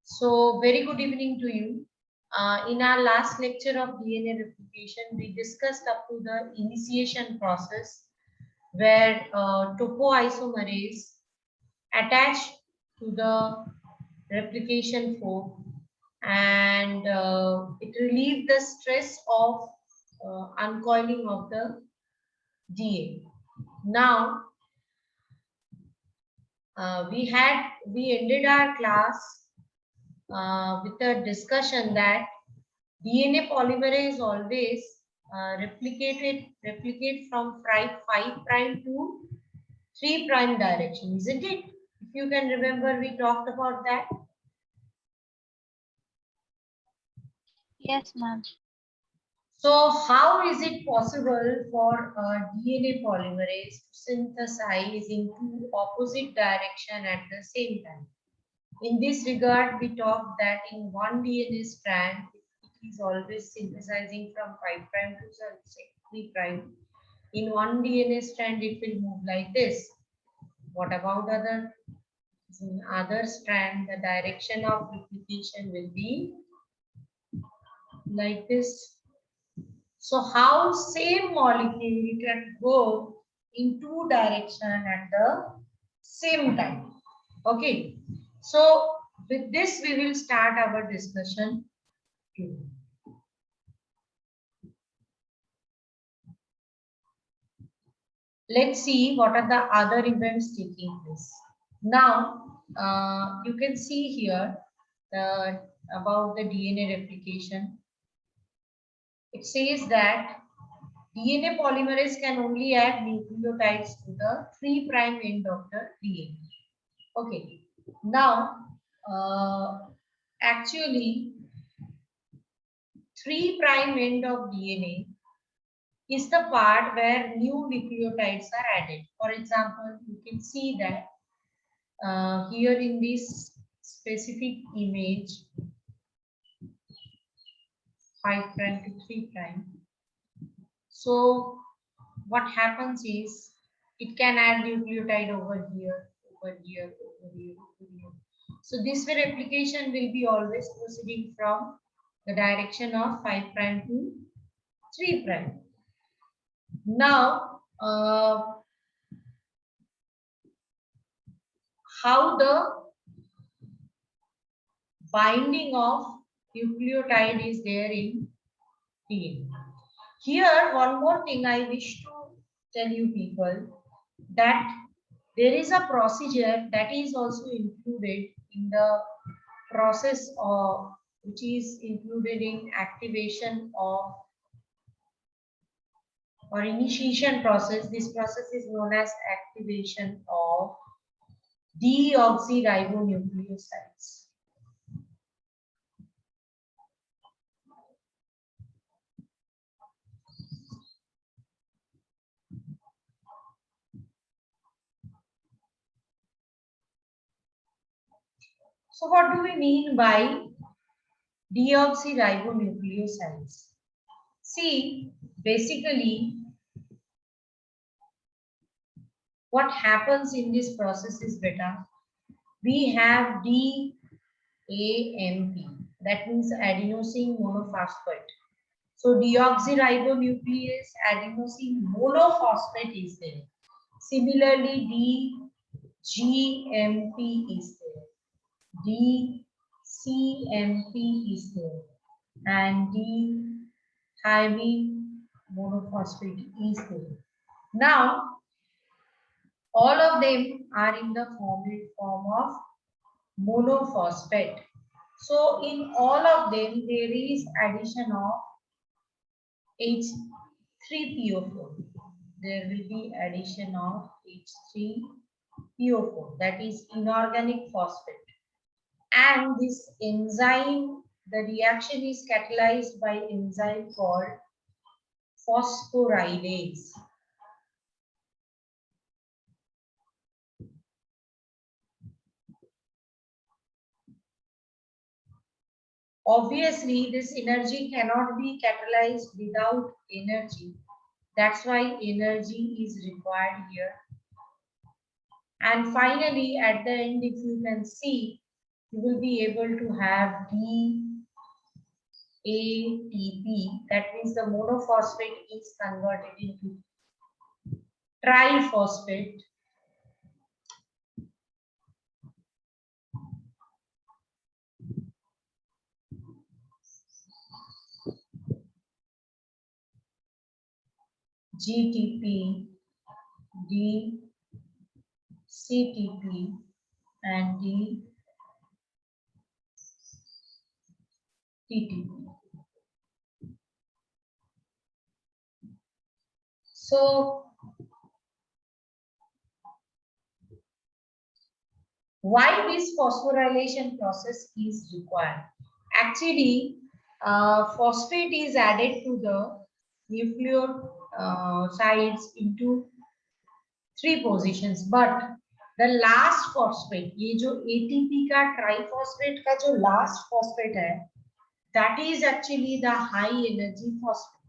So, very good evening to you. In our last lecture of DNA replication, we discussed up to the initiation process where topoisomerase attached to the replication fork and it relieved the stress of uncoiling of the DNA. Now, we ended our class with a discussion that DNA polymerase always replicate from 5 prime to 3 prime direction, isn't it? If you can remember, we talked about that. Yes, ma'am. So how is it possible for a DNA polymerase to synthesize in two opposite direction at the same time? In this regard, we talked that in one DNA strand, it is always synthesizing from 5 prime to 3 prime. In one DNA strand, it will move like this. What about in other strand, the direction of replication will be like this. So how same molecule can go in two direction at the same time? Okay. So with this, we will start our discussion. Let's see what are the other events taking place. Now, you can see here about the DNA replication. It says that DNA polymerase can only add nucleotides to the 3 prime end of the DNA. Okay. Now, actually, 3 prime end of DNA is the part where new nucleotides are added. For example, you can see that here in this specific image, 5 prime to 3 prime. So what happens is it can add nucleotide over here, over here, over here, over here. So this way replication will be always proceeding from the direction of 5 prime to 3 prime. Now, how the binding of nucleotide is there in DNA. Here, one more thing I wish to tell you people that there is a procedure that is also included in the process of which is included in activation of or initiation process. This process is known as activation of deoxyribonucleosides. So what do we mean by deoxyribonucleosides? See, basically, what happens in this process is beta. We have DAMP, that means adenosine monophosphate. So deoxyribonuclease adenosine monophosphate is there. Similarly, DGMP is there. DCMP is there. And D-thymine monophosphate is there. Now, all of them are in the form of monophosphate. So in all of them, there is addition of H3PO4. There will be addition of H3PO4, that is inorganic phosphate. And this enzyme, the reaction is catalyzed by enzyme called phosphorylase. Obviously, this energy cannot be catalyzed without energy. That's why energy is required here. And finally, at the end, if you can see, you will be able to have DATP. That means the monophosphate is converted into triphosphate. GTP, DCTP, and DTP. So, why this phosphorylation process is required? Actually, phosphate is added to the nucleosides into 3 positions, but the last phosphate, ये जो ATP का triphosphate का जो last phosphate है, that is actually the high energy phosphate.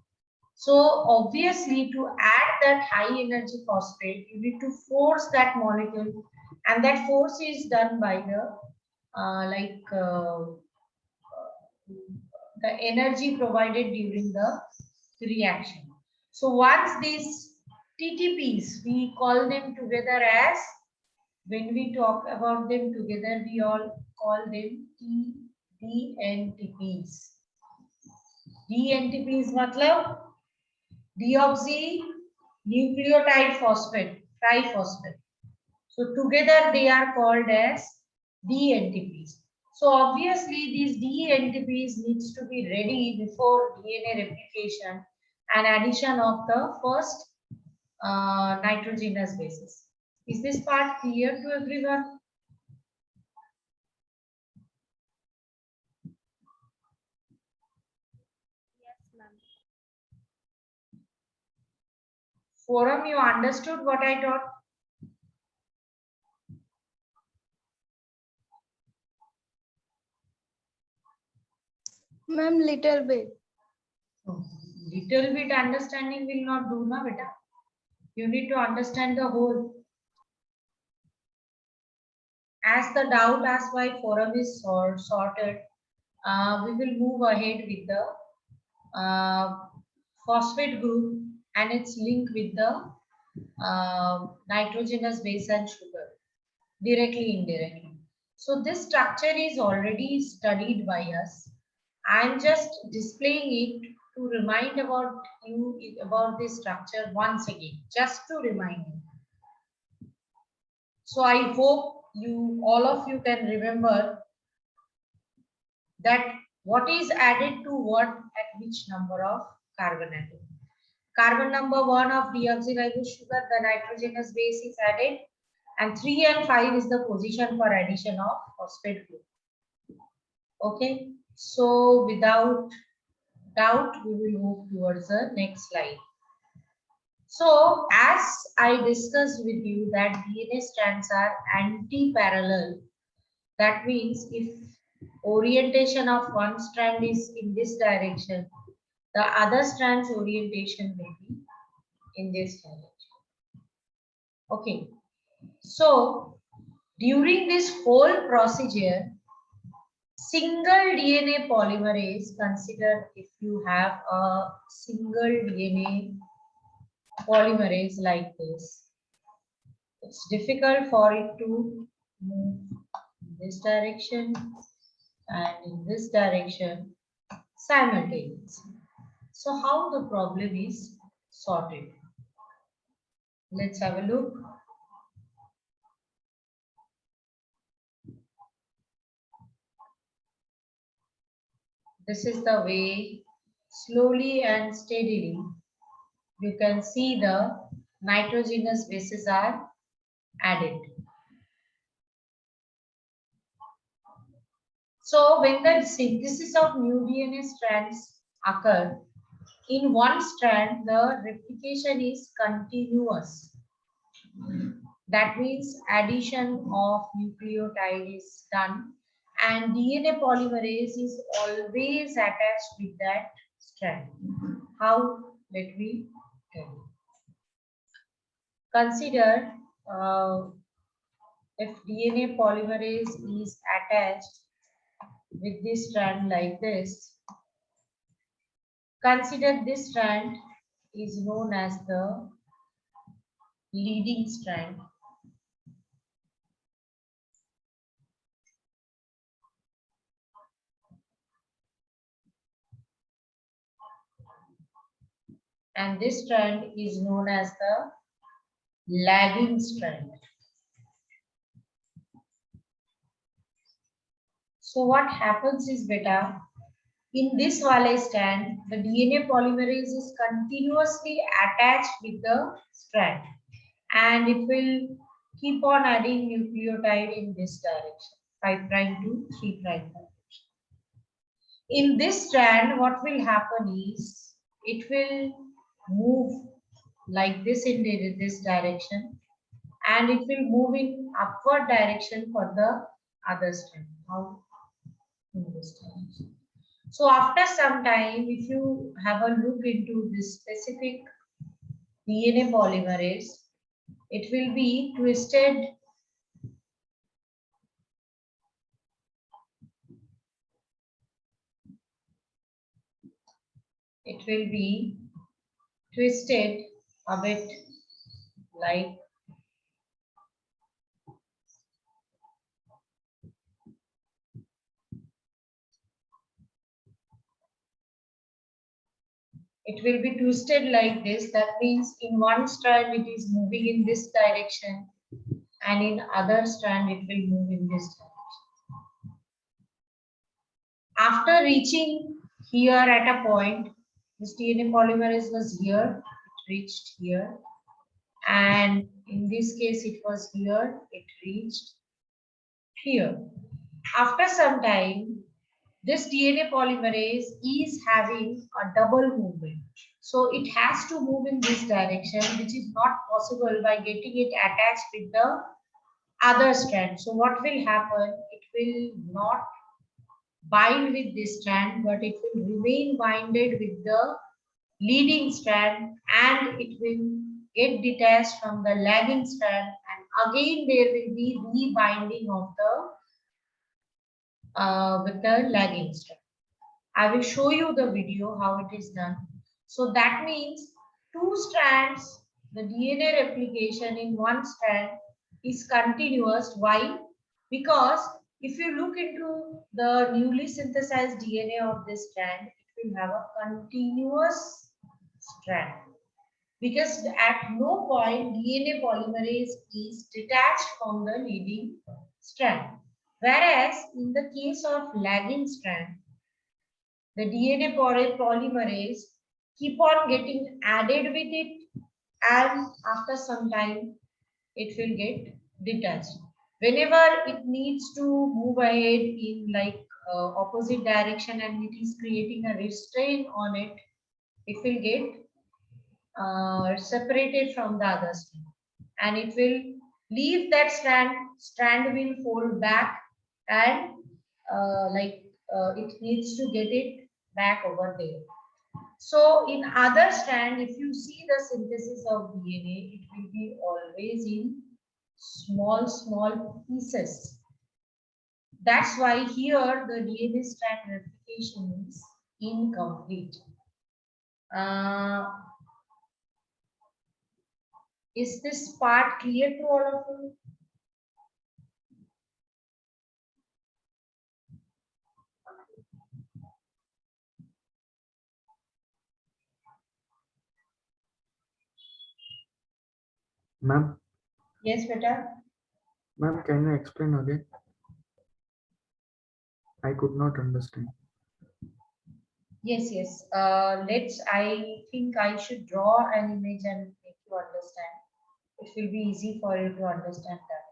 So obviously, to add that high energy phosphate, you need to force that molecule, and that force is done by the the energy provided during the reaction. So once these TTPs, we call them together as, when we talk about them together, we all call them DNTPs. DNTPs matlab deoxynucleotide phosphate, triphosphate. So together they are called as DNTPs. So obviously these DNTPs needs to be ready before DNA replication and addition of the first nitrogenous bases. Is this part clear to everyone? Yes, ma'am. Forum, you understood what I taught? Ma'am, little bit. Little bit understanding will not do, na beta. You need to understand the whole. As the doubt as why forum is sorted, we will move ahead with the phosphate group and its link with the nitrogenous base and sugar, directly, indirectly. So this structure is already studied by us. I am just displaying it to remind about you about this structure once again, just to remind you. So I hope you, all of you, can remember that what is added to what at which number of carbon atom. Carbon number 1 of deoxyribose sugar, the nitrogenous base is added, and 3 and 5 is the position for addition of phosphate group. Okay, so without doubt, we will move towards the next slide. So as I discussed with you that DNA strands are anti-parallel, that means if orientation of one strand is in this direction, the other strand's orientation will be in this direction. Okay, so during this whole procedure, single DNA polymerase, consider if you have a single DNA polymerase like this, it's difficult for it to move in this direction and in this direction simultaneously. So how the problem is sorted? Let's have a look. This is the way, slowly and steadily, you can see the nitrogenous bases are added. So when the synthesis of new DNA strands occur, in one strand the replication is continuous. That means addition of nucleotide is done and DNA polymerase is always attached with that strand. How? Let me tell you. Consider if DNA polymerase is attached with this strand like this, consider this strand is known as the leading strand. And this strand is known as the lagging strand. So what happens is beta, in this wale strand, the DNA polymerase is continuously attached with the strand and it will keep on adding nucleotide in this direction, 5 prime to 3 prime direction. In this strand, what will happen is it will move like this in this direction and it will move in upward direction for the other strand. How? In this direction. So after some time, if you have a look into this specific DNA polymerase, it will be twisted. It will be twisted a bit like it will be twisted like this. That means in one strand it is moving in this direction and in other strand it will move in this direction. After reaching here at a point, this DNA polymerase was here, it reached here, and in this case it was here, it reached here. After some time, this DNA polymerase is having a double movement. So it has to move in this direction, which is not possible by getting it attached with the other strand. So what will happen? It will not bind with this strand, but it will remain binded with the leading strand and it will get detached from the lagging strand and again there will be rebinding of the with the lagging strand. I will show you the video how it is done. So that means two strands, the DNA replication in one strand is continuous. Why? Because if you look into the newly synthesized DNA of this strand, it will have a continuous strand. Because at no point DNA polymerase is detached from the leading strand. Whereas in the case of lagging strand, the DNA polymerase keep on getting added with it and after some time it will get detached. Whenever it needs to move ahead in like opposite direction and it is creating a restraint on it, it will get separated from the other strand and it will leave that strand will fold back and it needs to get it back over there. So in other strand, if you see the synthesis of DNA, it will be always in small pieces. That's why here the DNA strand replication is incomplete. Uh, is this part clear to all of you? Ma'am, Yes, beta. ma'am, can you explain again? I could not understand. Yes, yes. I think I should draw an image and make you understand. It will be easy for you to understand that.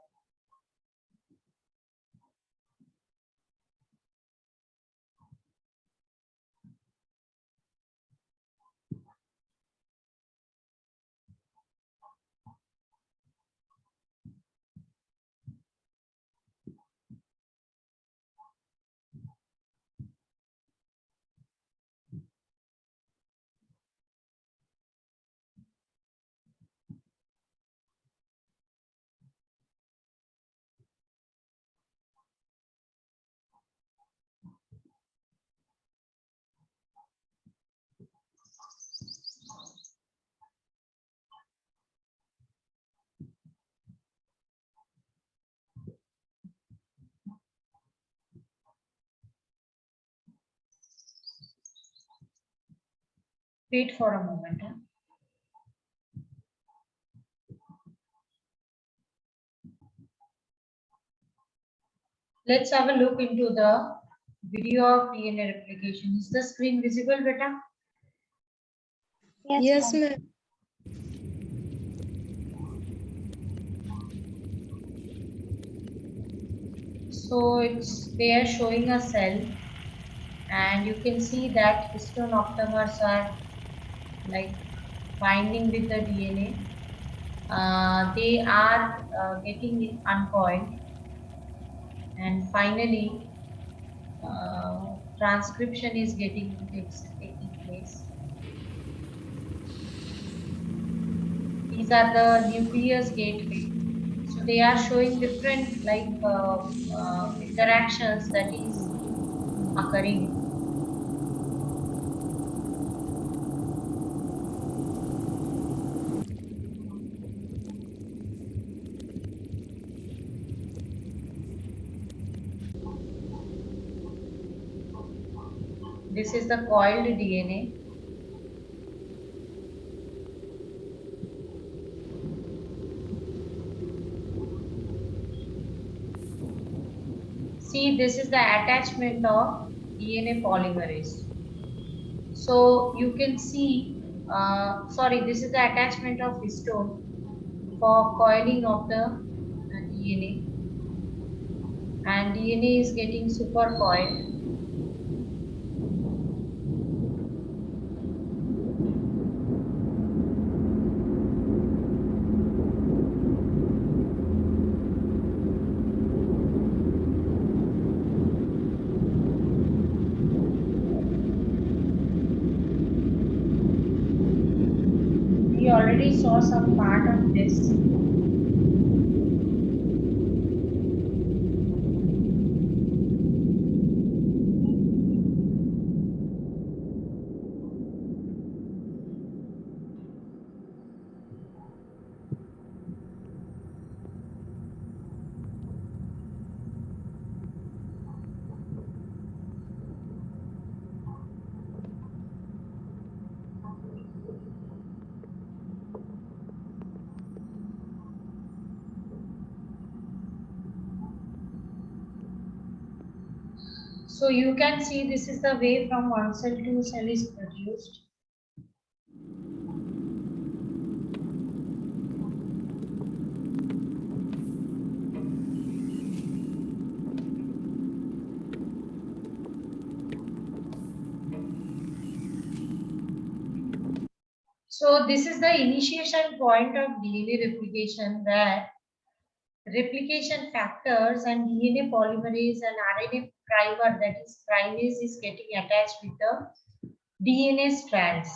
Wait for a moment. Let's have a look into the video of DNA replication. Is the screen visible, beta? Yes, ma'am. So they are showing a cell, and you can see that histone octamers are like binding with the DNA. They are getting uncoiled, and finally transcription is taking place. These are the nucleus gateway. So they are showing different interactions that is occurring. This is the coiled DNA. See, this is the attachment of DNA polymerase. So you can see, this is the attachment of histone for coiling of the DNA, and DNA is getting super coiled. We already saw some part of this. So you can see this is the way from one cell to cell is produced. So this is the initiation point of DNA replication, where replication factors and DNA polymerase and RNA primer, that is primase, is getting attached with the DNA strands.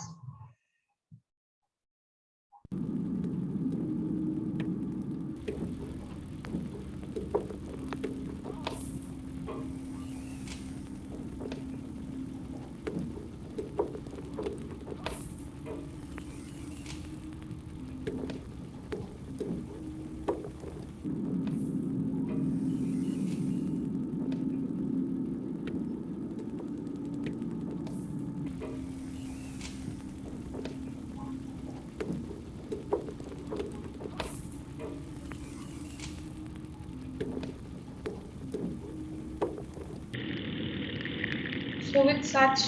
So with such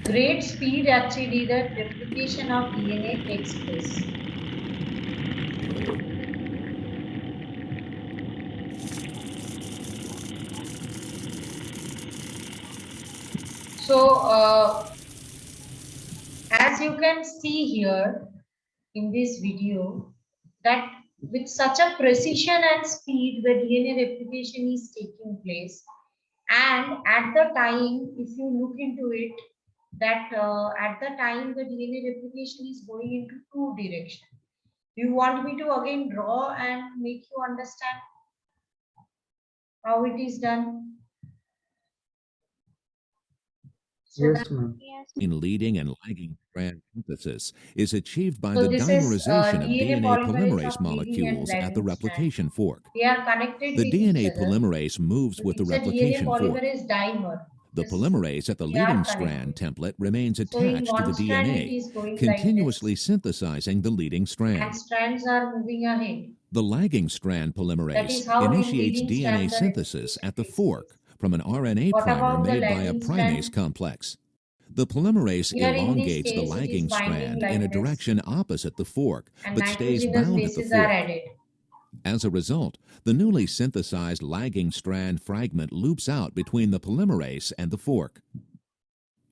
great speed, actually the replication of DNA takes place. So as you can see here in this video, that with such a precision and speed the DNA replication is taking place, and at the time, if you look into it, that at the time the DNA replication is going into two directions. Do you want me to again draw and make you understand how it is done? Yes, ma'am. Yes. In leading and lagging strand synthesis is achieved by So the this is dimerization of DNA DNA polymerase polymerase of leading and molecules at the lagging strand. replication fork. They are connected The with each DNA other. polymerase moves with the It's a DNA replication fork. polymerase dimer. The This- polymerase at the they are leading connected. strand template remains So in attached to one the strand it DNA, is going continuously like synthesizing the leading this, strand. and strands are moving ahead. The lagging strand That polymerase is how in initiates leading DNA strand the synthesis replication at the takes fork place. from an RNA What primer about the made by a lagging primase strand? complex. The polymerase Here in this elongates the case, it is lagging binding strand like in a this, direction opposite the fork, and but stays nitrogenous bound at the bases are fork. added. As a result, the newly synthesized lagging strand fragment loops out between the polymerase and the fork.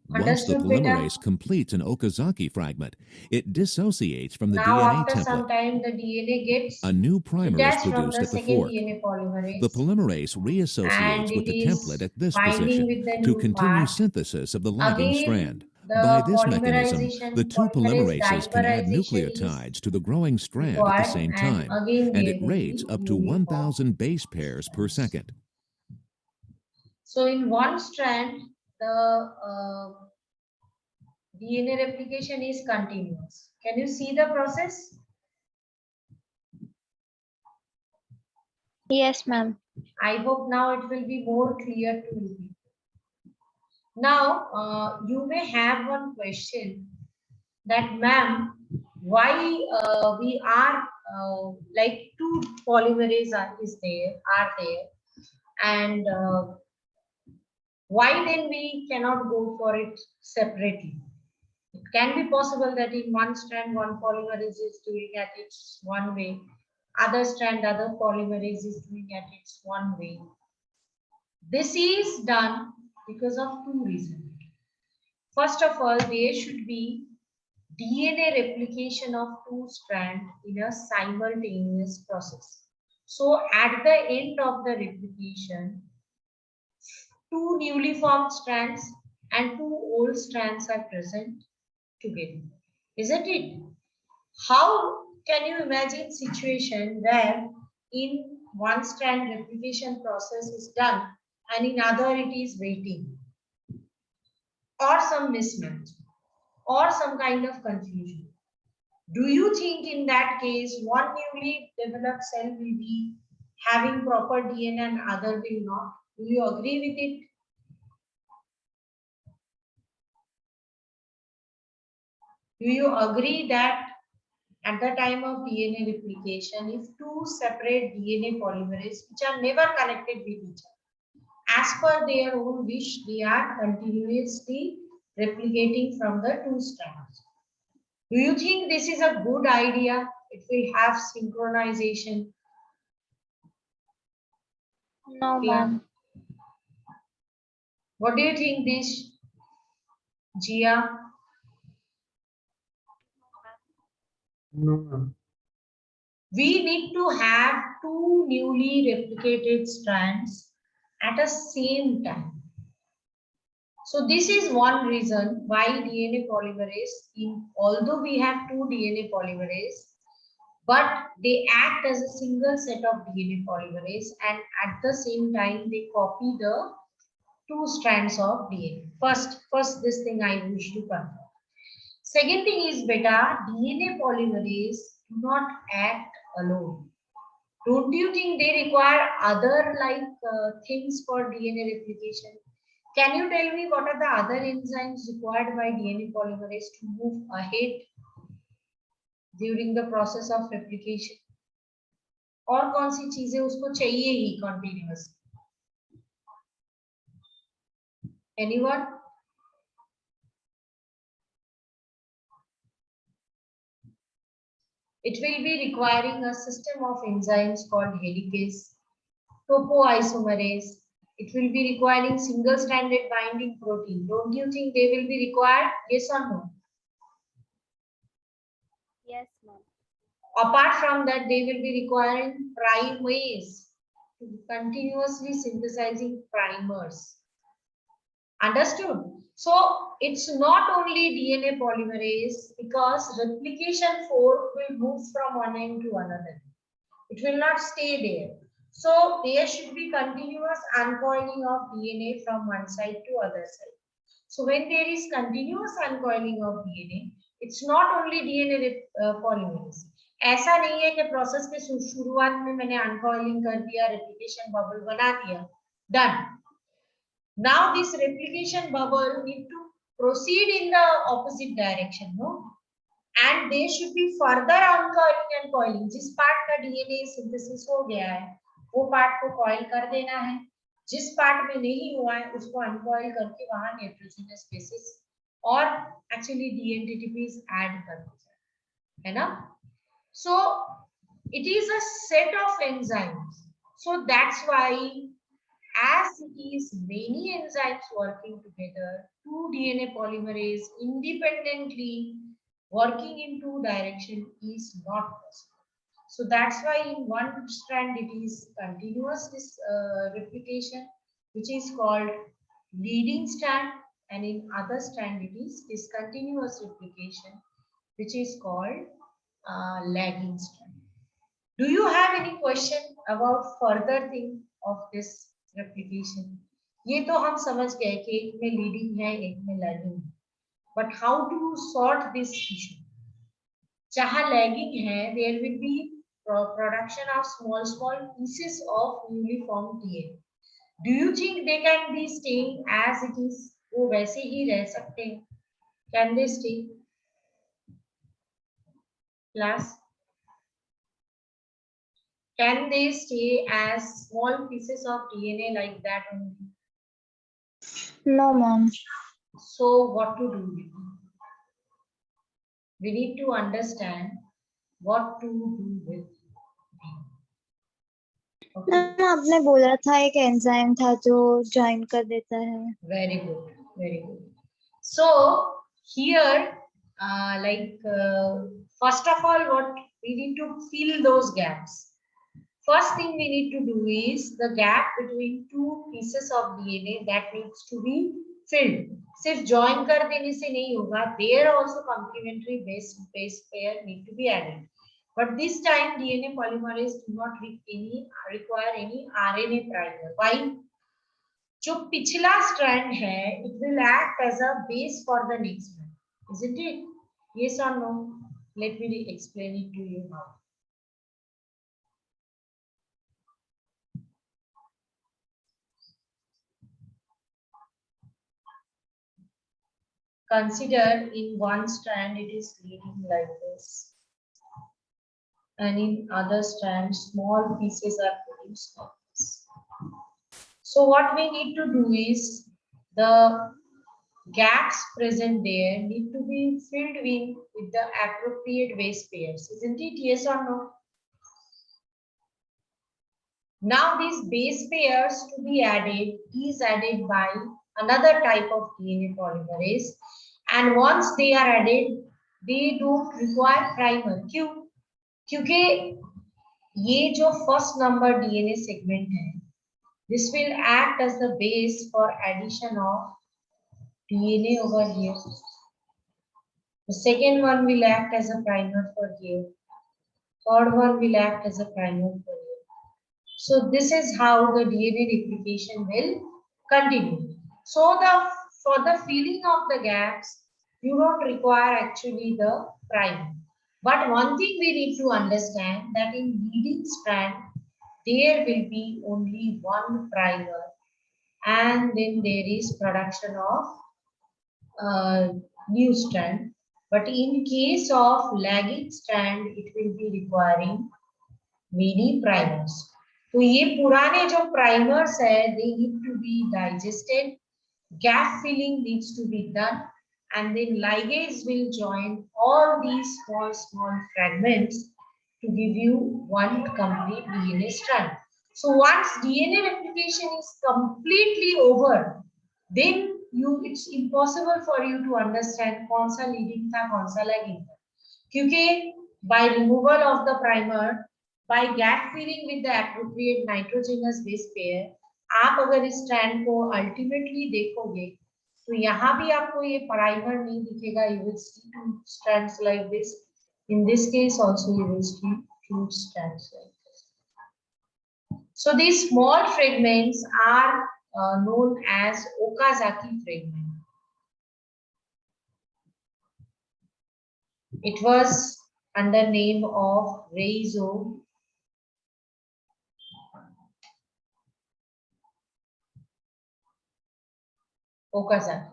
Once the Understood, beta? polymerase completes an Okazaki fragment, it dissociates from the Now DNA after some template. time, the DNA gets A new primer is detached from produced the at the second fork. DNA polymerase, The polymerase and reassociates with it the is template at this binding position with the to new continue part. synthesis of the lagging Again, strand. the By this mechanism, polymerization, the two polymerase polymerases can add dimerization is nucleotides to the growing strand at the required, same and time, again and there at will rates be up to newly formed 1,000 base pairs per second. So in one strand, the DNA replication is continuous. Can you see the process? Yes, ma'am. I hope now it will be more clear to you. Now, you may have one question that, ma'am, why we are like two polymerase are there, and why then we cannot go for it separately? It can be possible that in one strand, one polymerase is doing at its one way, other strand, other polymerase is doing at its one way. This is done because of two reasons. First of all, there should be DNA replication of two strands in a simultaneous process. So at the end of the replication, two newly formed strands and two old strands are present together. Isn't it? How can you imagine situation where in one strand replication process is done and in other it is waiting, or some mismatch, or some kind of confusion? Do you think in that case one newly developed cell will be having proper DNA and other will not? Do you agree with it? Do you agree that at the time of DNA replication, if two separate DNA polymerases which are never connected with each other, as per their own wish, they are continuously replicating from the two strands? Do you think this is a good idea? It will have synchronization. No, Yeah. ma'am. What do you think, this, Jia? No, ma'am. We need to have two newly replicated strands at the same time. So this is one reason why DNA polymerase, although we have two DNA polymerase, but they act as a single set of DNA polymerase, and at the same time they copy the two strands of DNA. First this thing I wish to confirm. Second thing is, beta, DNA polymerase do not act alone. Don't you think they require other things for DNA replication? Can you tell me what are the other enzymes required by DNA polymerase to move ahead during the process of replication? और कौन सी चीजें उसको चाहिए ही continuous? Anyone? It will be requiring a system of enzymes called helicase, topoisomerase. It will be requiring single-stranded binding protein. Don't you think they will be required? Yes or no? Yes, ma'am. Apart from that, they will be requiring primase, continuously synthesizing primers. Understood? So it's not only DNA polymerase, because replication fork will move from one end to another. It will not stay there. So there should be continuous uncoiling of DNA from one side to other side. So when there is continuous uncoiling of DNA, it's not only DNA polymerase. ऐसा नहीं है कि process के शुरुआत में मैंने अनकॉइलिंग कर दिया, रेप्लिकेशन बबल बना दिया, done. Now this replication bubble need to proceed in the opposite direction, no? And there should be further uncoiling and coiling. जिस पार्ट का DNA सिंथेसिस हो गया है, वो पार्ट को कॉइल कर देना है. जिस पार्ट में नहीं हुआ है, उसको अनकॉइल करके वहां नाइट्रोजनस बेसिस और एक्चुअली DNTTPs ऐड कर दिया, है ना? So it is a set of enzymes. So that's why, as it is many enzymes working together, two DNA polymerase independently working in two direction is not possible. So that's why in one strand it is continuous replication, which is called leading strand, and in other strand it is discontinuous replication, which is called lagging strand. Do you have any question about further thing of this replication? ये तो हम समझ गए कि एक में leading है, एक में लैगिंग है, but how to sort this issue? जहाँ लैगिंग है, there will be production of small pieces of newly formed DNA. Do you think they can be staying as it is? वो वैसे ही रह सकते हैं? Can they stay? Class? Can they stay as small pieces of DNA like that only? No, ma'am. So what to do with it? We need to understand what to do with it. Okay. Ma'am आपने बोला था एक enzyme था जो join कर देता है. Very good, very good. So here, first of all, what we need to fill those gaps. First thing we need to do is the gap between two pieces of DNA that needs to be filled. सिर्फ join कर देने से नहीं होगा. There also complementary base pair need to be added. But this time DNA polymerase do not require any RNA primer. Why? जो पिछला strand है, it will act as a base for the next strand, isn't it? Yes or no? Let me explain it to you now. Consider in one strand it is leading like this, and in other strand small pieces are produced like this. So what we need to do is the gaps present there need to be filled in with the appropriate base pairs, isn't it? Yes or no? Now these base pairs to be added is added by another type of DNA polymerase, and once they are added, they don't require primer. क्यों? क्योंकि ये जो first number DNA segment है, this will act as the base for addition of DNA over here. The second one will act as a primer for here. Third one will act as a primer for here. So this is how the DNA replication will continue. So for the filling of the gaps, you don't require actually the primer. But one thing we need to understand that in leading strand, there will be only one primer, and then there is production of new strand. But in case of lagging strand, it will be requiring many primers. तो ये पुराने जो primers है, they need to be digested, gap filling needs to be done, and then ligase will join all these small fragments to give you one complete DNA strand. So once DNA replication is completely over, then it's impossible for you to understand कौन सा leading था, कौन सा lagging था, क्योंकि by removal of the primer, by gap filling with the appropriate nitrogenous base pair, आप अगर इस strand को ultimately देखोगे, तो यहाँ भी आपको ये primer नहीं दिखेगा. You will see two strands like this. In this case also you will see two strands like this. So these small fragments are known as Okazaki fragment. It was under name of Reizo Okazaki.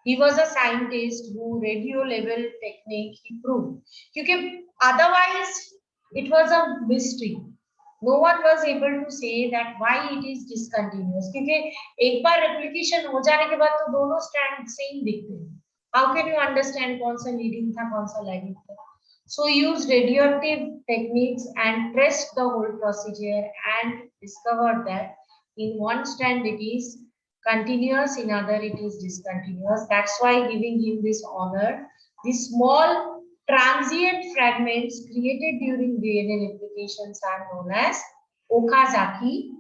He was a scientist who radio level technique he proved. Because otherwise it was a mystery. No one was able to say that why it is discontinuous. क्योंकि एक बार replication हो जाने के बाद तो दोनों strand same दिखते हैं. How can you understand कौन सा leading था कौन सा lagging था? So he used radioactive techniques and traced the whole procedure and discovered that in one strand it is continuous, in other it is discontinuous. That's why giving him this honor. These small transient fragments created during DNA replications are known as Okazaki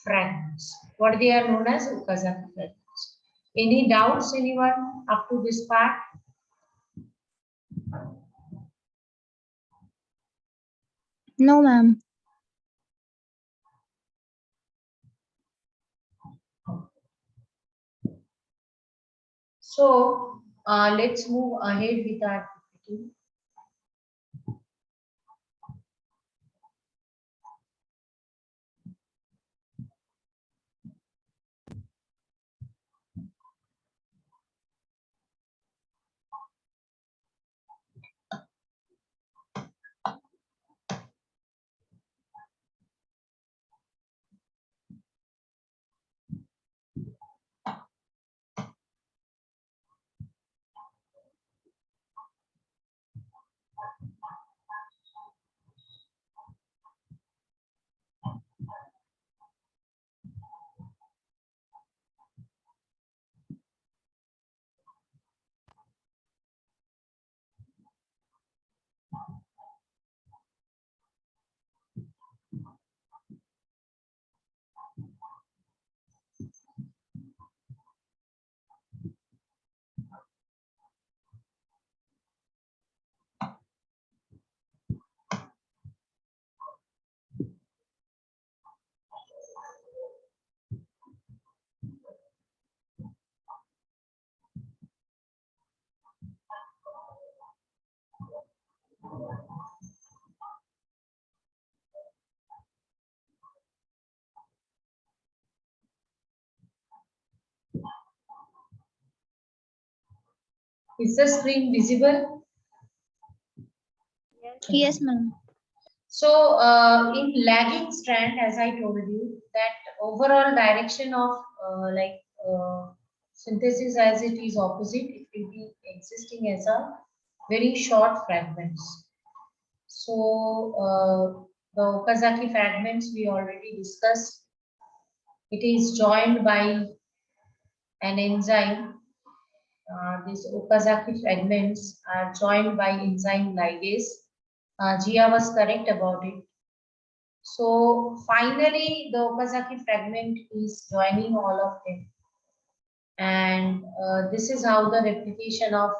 fragments. What they are known as Okazaki fragments. Any doubts, anyone up to this part? No, ma'am. So let's move ahead with our PPT. Is the screen visible? Yes, ma'am. So in lagging strand, as I told you, that overall direction of synthesis as it is opposite, it will be existing as a very short fragments. So the Okazaki fragments we already discussed. It is joined by an enzyme. These Okazaki fragments are joined by enzyme ligase. Gia was correct about it. So finally, the Okazaki fragment is joining all of them. And this is how the replication of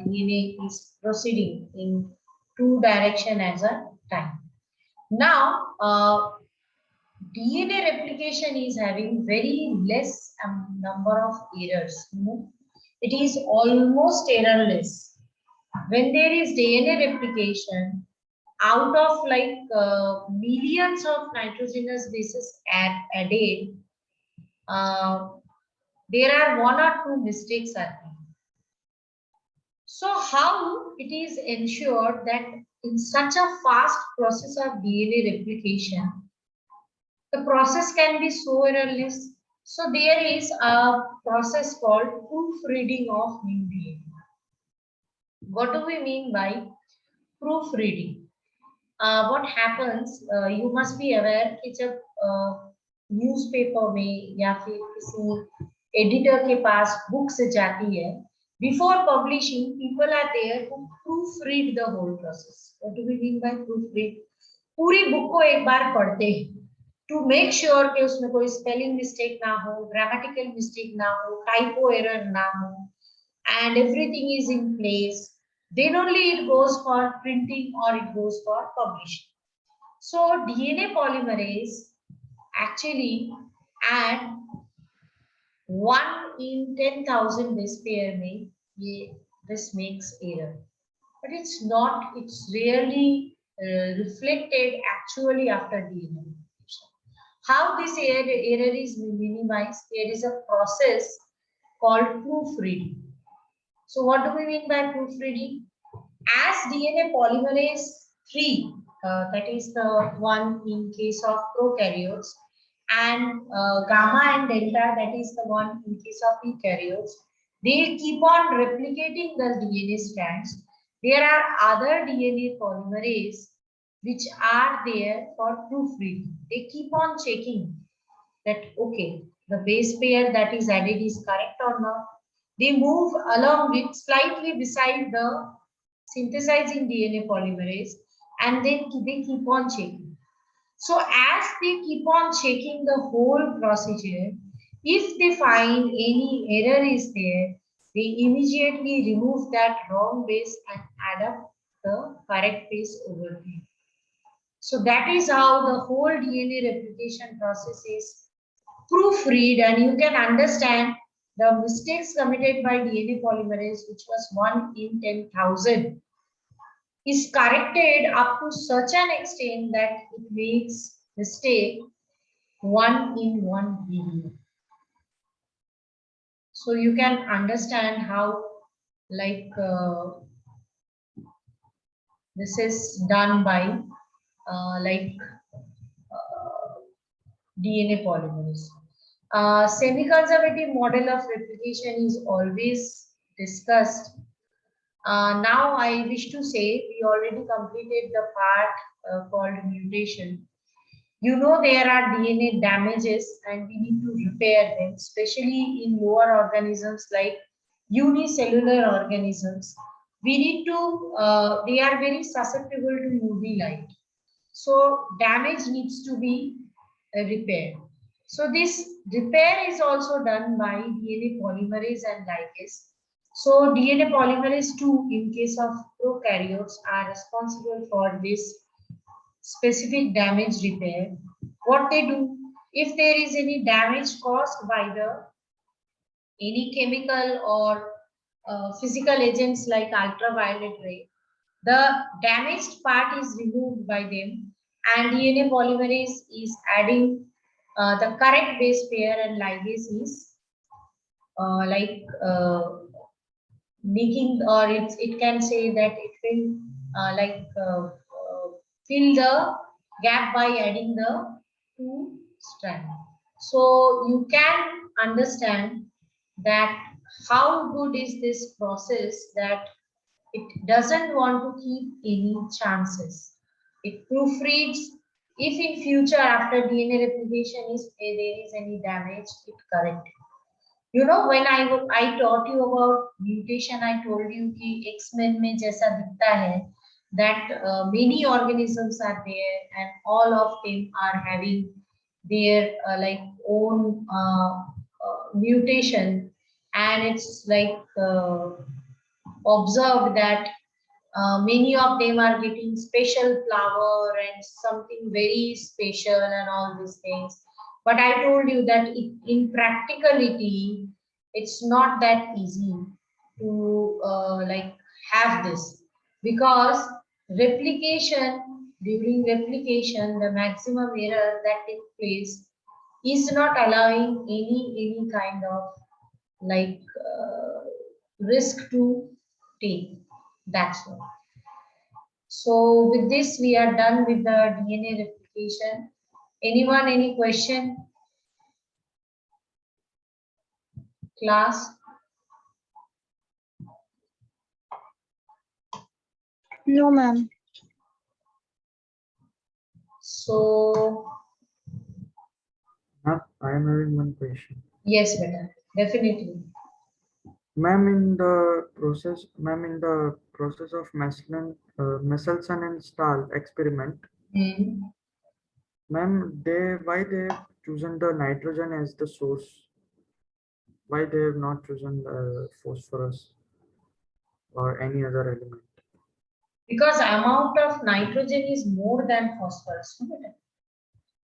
DNA is proceeding in two direction as a time. Now, DNA replication is having very less number of errors. It is almost errorless. When there is DNA replication, out of like millions of nitrogenous bases added, there are one or two mistakes are made. So how it is ensured that in such a fast process of DNA replication, the process can be so errorless? So there is a process called proofreading of new DNA. What do we mean by proofreading? What happens, you must be aware कि जब newspaper में या फिर किसी editor के पास books जाती है, before publishing people are there who proofread the whole process. What do we mean by proofread? पूरी बुक को एक बार पढ़ते हैं to make sure कि उसमें कोई spelling mistake ना हो, grammatical mistake ना हो, typo error ना हो, and everything is in place. Then only it goes for printing or it goes for publishing. So DNA polymerase actually add 1 in 10,000 base pair में ये this makes error. but it's not, it's rarely reflected actually after DNA replication. How this error is minimized? There is a process called proofreading. So what do we mean by proofreading? As DNA polymerase 3, that is the one in case of prokaryotes, and gamma and delta, that is the one in case of eukaryotes, they keep on replicating the DNA strands. There are other DNA polymerase which are there for proofreading. They keep on checking that, okay, the base pair that is added is correct or not. They move along with slightly beside the synthesizing DNA polymerase, and then they keep on checking. So as they keep on checking the whole procedure, if they find any error is there, they immediately remove that wrong base and add up the correct base over there. So that is how the whole DNA replication process is proofread, and you can understand the mistakes committed by DNA polymerase, which was 1 in 10,000, is corrected up to such an extent that it makes mistake 1 in 1 billion. So you can understand how this is done by DNA polymerase. Semi-conservative model of replication is always discussed. Now I wish to say we already completed the part called mutation. You know there are DNA damages and we need to repair them, especially in lower organisms like unicellular organisms. We need to, they are very susceptible to UV light. So damage needs to be repaired. So this repair is also done by DNA polymerase and ligase. So DNA polymerase 2 in case of prokaryotes are responsible for this specific damage repair. What they do, if there is any damage caused by the any chemical or physical agents like ultraviolet ray, the damaged part is removed by them, and DNA polymerase is adding the correct base pair, and ligase is making, or it can say that it will fill the gap by adding the two strand. So you can understand that how good is this process, that it doesn't want to keep any chances. It proofreads. If in future after DNA replication is there is any damage, it corrects. You know, when I taught you about mutation, I told you कि X-Men में जैसा दिखता है, that many organisms are there and all of them are having their own mutation, and it's observed that many of them are getting special flower and something very special and all these things. But I told you that in practicality, it's not that easy to have this, because during replication, the maximum error that takes place is not allowing any kind of risk to take. That's all. So with this, we are done with the DNA replication. Anyone, any question? Class? No, ma'am. So Ma'am, I am having one question. yes, beta, definitely. Ma'am, in the process of Michelson and Stahl experiment, ma'am, why they have chosen the nitrogen as the source? Why they have not chosen phosphorus or any other element? Because amount of nitrogen is more than phosphorus.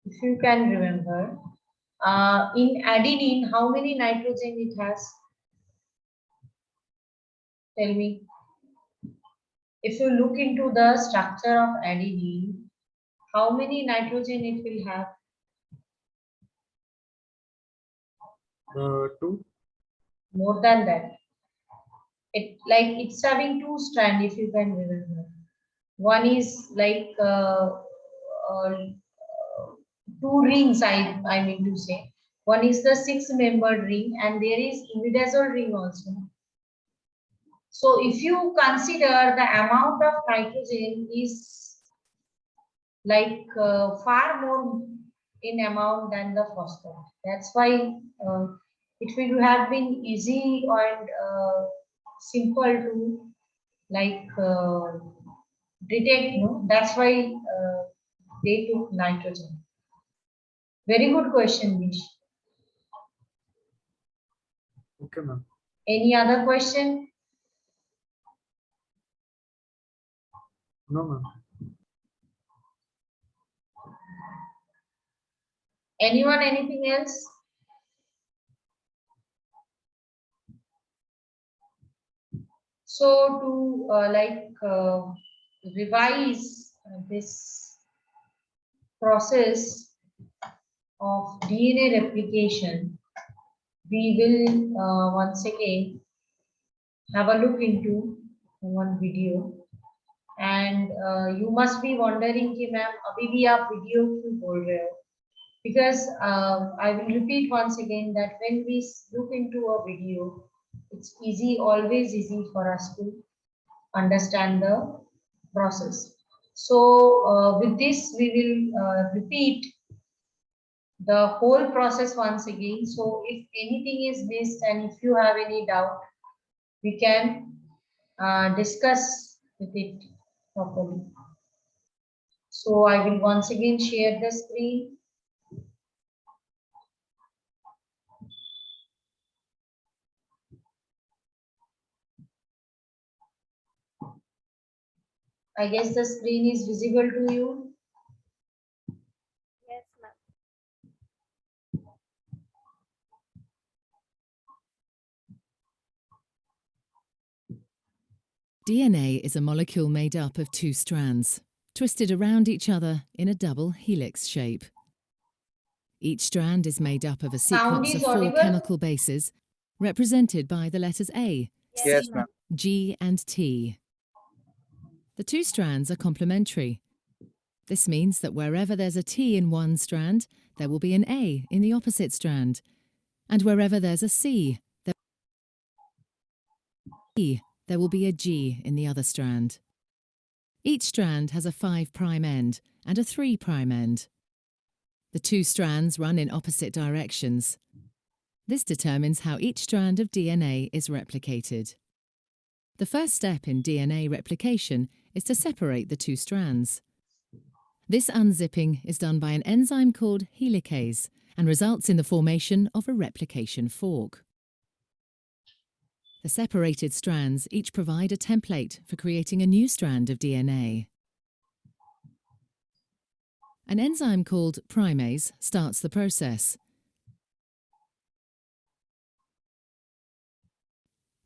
If you can remember, in adenine, how many nitrogen it has? Tell me. if you look into the structure of adenine, how many nitrogen it will have? 2. More than that. It's having two strands, if you can remember. One is like two rings, I mean to say. One is the six-membered ring, and there is imidazole ring also. So if you consider the amount of nitrogen is like far more in amount than the phosphorus. That's why it will have been easy and simple to like detect. No, that's why they took nitrogen. Very good question, Nish. Okay, ma'am. Any other question? No, ma'am. Anyone? Anything else? So to revise this process of DNA replication, we will once again have a look into one video. And you must be wondering कि ma'am अभी भी आप video क्यों बोल रहे हो? Because I will repeat once again that when we look into a video, it's always easy for us to understand the process. So with this, we will repeat the whole process once again. So if anything is missed and if you have any doubt, we can discuss with it properly. So I will once again share the screen. I guess the screen is visible to you. Yes, ma'am. DNA is a molecule made up of two strands, twisted around each other in a double helix shape. Each strand is made up of a Sound sequence of is 4 audible? chemical bases, represented by the letters A, Yes, C, ma'am. G, and T. The two strands are complementary. This means that wherever there's a T in one strand, there will be an A in the opposite strand. And wherever there's a C, there will be a G in the other strand. Each strand has a 5' end and a 3' end. The two strands run in opposite directions. This determines how each strand of DNA is replicated. The first step in DNA replication is to separate the two strands. This unzipping is done by an enzyme called helicase and results in the formation of a replication fork. The separated strands each provide a template for creating a new strand of DNA. An enzyme called primase starts the process.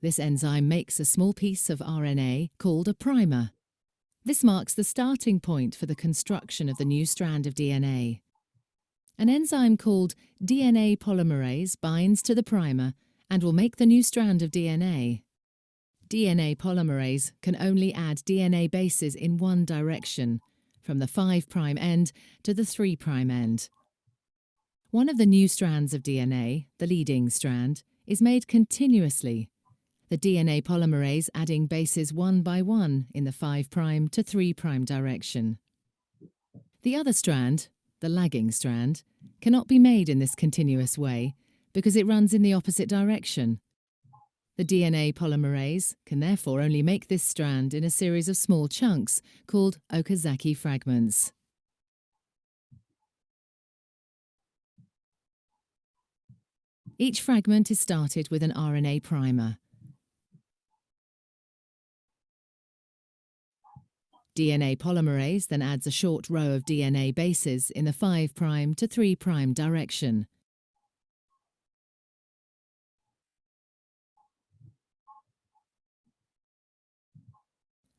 This enzyme makes a small piece of RNA called a primer. This marks the starting point for the construction of the new strand of DNA. An enzyme called DNA polymerase binds to the primer and will make the new strand of DNA. DNA polymerase can only add DNA bases in one direction, from the 5' end to the 3' end. One of the new strands of DNA, the leading strand, is made continuously, the DNA polymerase adding bases one by one in the 5' to 3' direction. The other strand, the lagging strand, cannot be made in this continuous way because it runs in the opposite direction. The DNA polymerase can therefore only make this strand in a series of small chunks called Okazaki fragments. Each fragment is started with an RNA primer. DNA polymerase then adds a short row of DNA bases in the 5' to 3' direction.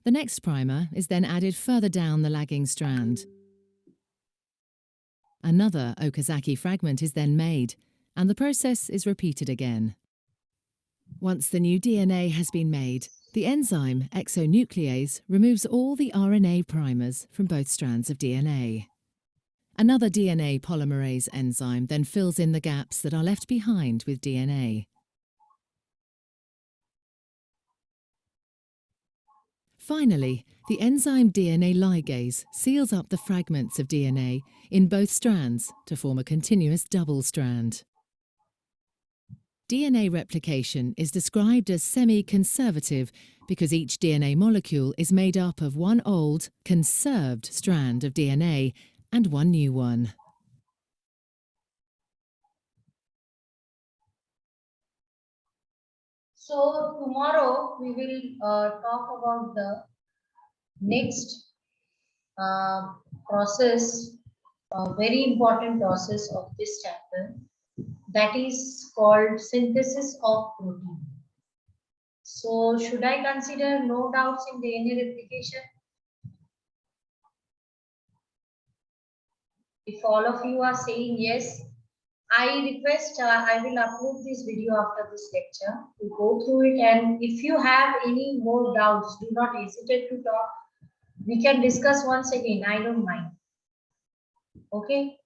The next primer is then added further down the lagging strand. Another Okazaki fragment is then made, and the process is repeated again. Once the new DNA has been made, the enzyme exonuclease removes all the RNA primers from both strands of DNA. Another DNA polymerase enzyme then fills in the gaps that are left behind with DNA. Finally, the enzyme DNA ligase seals up the fragments of DNA in both strands to form a continuous double strand. DNA replication is described as semi-conservative because each DNA molecule is made up of one old, conserved strand of DNA and one new one. So tomorrow we will talk about the next process, a very important process of this chapter, that is called synthesis of protein. So should I consider no doubts in DNA replication? If all of you are saying yes, I request I will upload this video after this lecture to go through it, and if you have any more doubts, do not hesitate to talk. We can discuss once again, I don't mind. Okay.